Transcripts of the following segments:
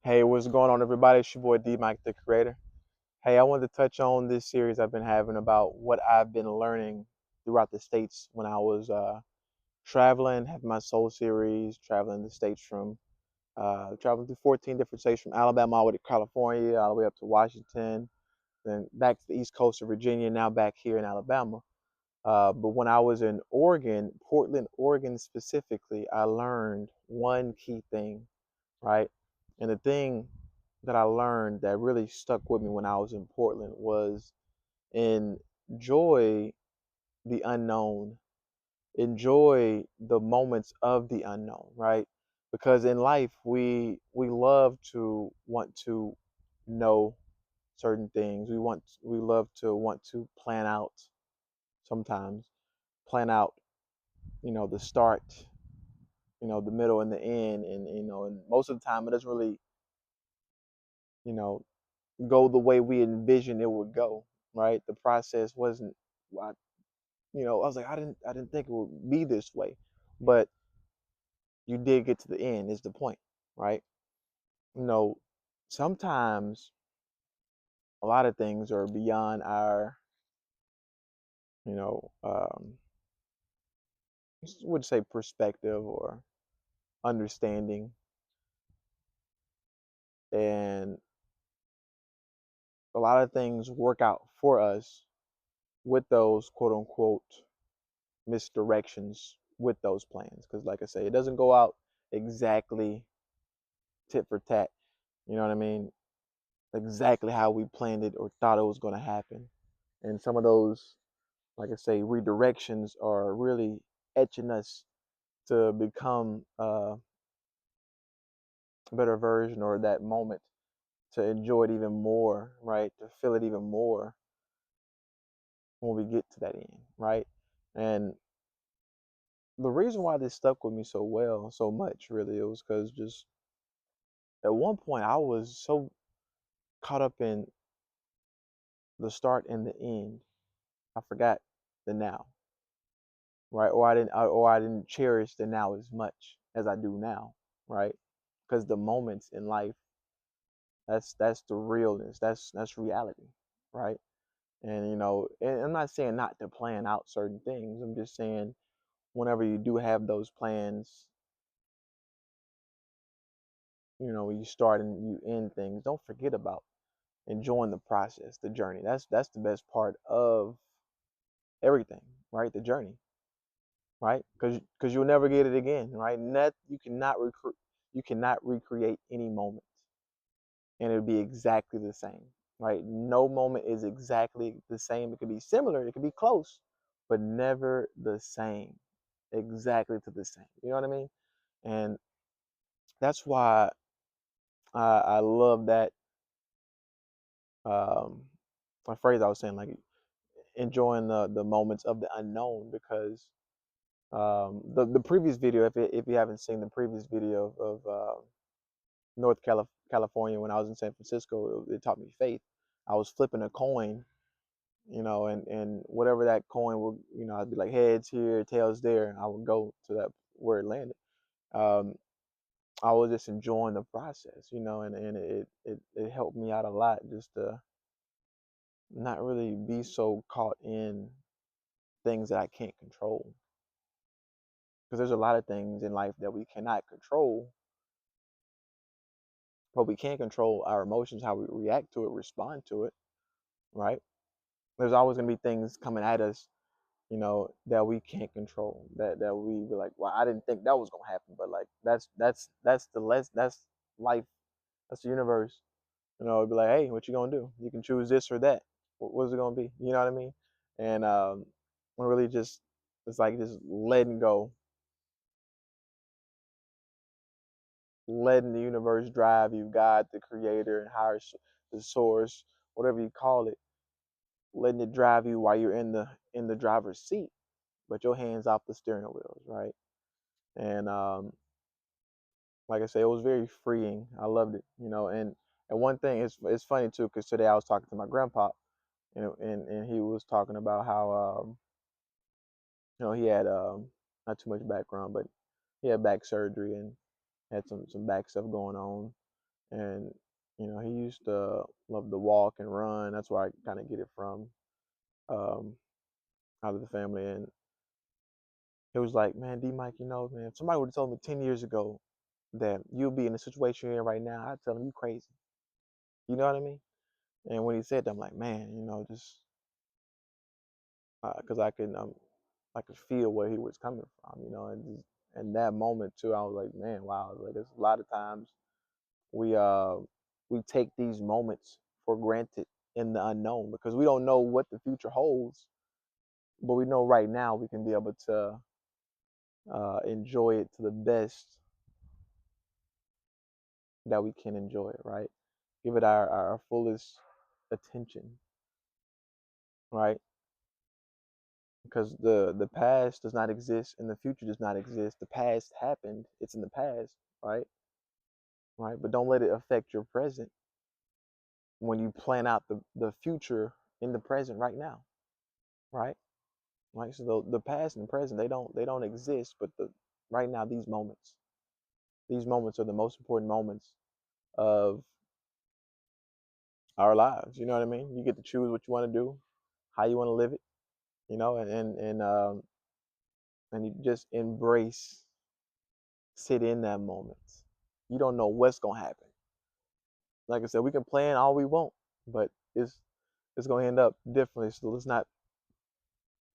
Hey, what's going on, everybody? It's your boy D Mike, the creator. Hey, I wanted to touch on this series I've been having about what I've been learning throughout the states when I was traveling, having my soul series, traveling the states from traveling through 14 different states from Alabama all the way to California, all the way up to Washington, then back to the East Coast of Virginia, now back here in Alabama. But when I was in Oregon, Portland, Oregon specifically, I learned one key thing, right? And the thing that I learned that really stuck with me when I was in Portland was enjoy the unknown, enjoy the moments of the unknown, right? Because in life we love to want to know certain things. We love to want to plan out sometimes, plan out, the start, the middle and the end, and and most of the time it doesn't really, you know, go the way we envisioned it would go, right? The process wasn't, I, I was like, I didn't think it would be this way, but you did get to the end. Is the point, right? You know, sometimes a lot of things are beyond our, you know, um, I would say perspective or understanding, and a lot of things work out for us with those quote unquote misdirections with those plans. Because, like I say, it doesn't go out exactly tit for tat. You know what I mean? Exactly how we planned it or thought it was going to happen. And some of those, like I say, redirections are really etching us to become a better version or that moment to enjoy it even more, right? To feel it even more when we get to that end, right? And the reason why this stuck with me so well, so much, really, it was because just at one point I was so caught up in the start and the end, I forgot the now, right? Or I didn't cherish the now as much as I do now, right? Because the moments in life, that's the realness, that's reality, right? And and I'm not saying not to plan out certain things. I'm just saying whenever you do have those plans, when you start and you end things, don't forget about enjoying the process, the journey. That's the best part of everything, right? The journey, right? Because you'll never get it again, right? You cannot recreate any moment, and it'll be exactly the same, right? No moment is exactly the same. It could be similar, it could be close, but never the same, exactly to the same. You know what I mean? And that's why I love that um, a phrase I was saying, like enjoying the moments of the unknown, because the previous video, if you haven't seen the previous video of California, when I was in San Francisco, it taught me faith. I was flipping a coin, and whatever that coin would, I'd be like heads here, tails there, and I would go to that where it landed. Um, I was just enjoying the process, and it helped me out a lot just to not really be so caught in things that I can't control. Because there's a lot of things in life that we cannot control, but we can control our emotions, how we react to it, respond to it, right? There's always gonna be things coming at us, that we can't control. That we be like, well, I didn't think that was gonna happen, but like that's life, that's the universe. It'd be like, hey, what you gonna do? You can choose this or that. What's it gonna be? You know what I mean? And really just it's like just letting go, letting the universe drive you, God, the creator, and higher, the source, whatever you call it, letting it drive you while you're in the driver's seat, but your hands off the steering wheels, right? And like I say, it was very freeing. I loved it, and one thing it's funny too, because today I was talking to my grandpa, and he was talking about how he had not too much background, but he had back surgery and had some back stuff going on, and he used to love to walk and run. That's where I kind of get it from, um, out of the family. And it was like, man, D Mike, man, if somebody would have told me 10 years ago that you'll be in the situation you're in right now, I'd tell them you crazy. You know what I mean? And when he said that, I'm like, man, just because I could feel where he was coming from, and that moment too, I was like, man, wow, like there's a lot of times we uh we take these moments for granted in the unknown because we don't know what the future holds, but we know right now we can be able to enjoy it to the best that we can enjoy it, right? Give it our fullest attention, right? Because the past does not exist and the future does not exist. The past happened, it's in the past, right? Right? But don't let it affect your present when you plan out the future in the present right now, right? Right. So the past and the present they don't exist, but the right now these moments are the most important moments of our lives. You know what I mean? You get to choose what you want to do, how you want to live it, and you just embrace, sit in that moment. You don't know what's gonna happen. Like I said, we can plan all we want, but it's gonna end up differently. So let's not.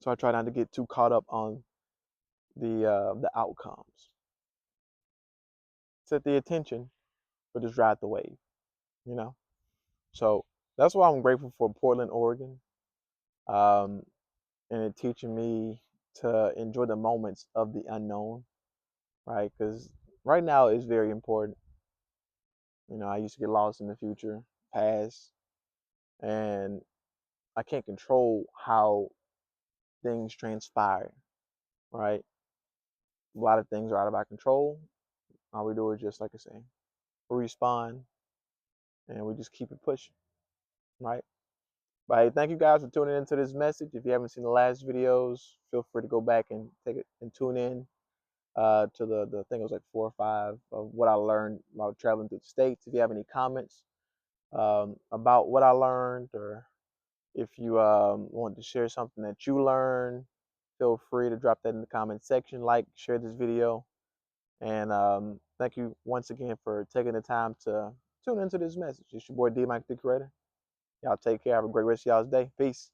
So I try not to get too caught up on the outcomes. Set the attention, but just ride the wave. You know. So that's why I'm grateful for Portland, Oregon, um, and it teaching me to enjoy the moments of the unknown, right? Because right now is very important. I used to get lost in the future, past, and I can't control how things transpire, right? A lot of things are out of our control. All we do is just, like I say, we respond and we just keep it pushing, right? But hey, thank you guys for tuning into this message. If you haven't seen the last videos, feel free to go back and take it and tune in to the thing. It was like 4 or 5 of what I learned while traveling through the states. If you have any comments about what I learned, or if you want to share something that you learned, feel free to drop that in the comment section. Like, share this video, and thank you once again for taking the time to tune into this message. It's your boy D Mike the Creator. Y'all take care. Have a great rest of y'all's day. Peace.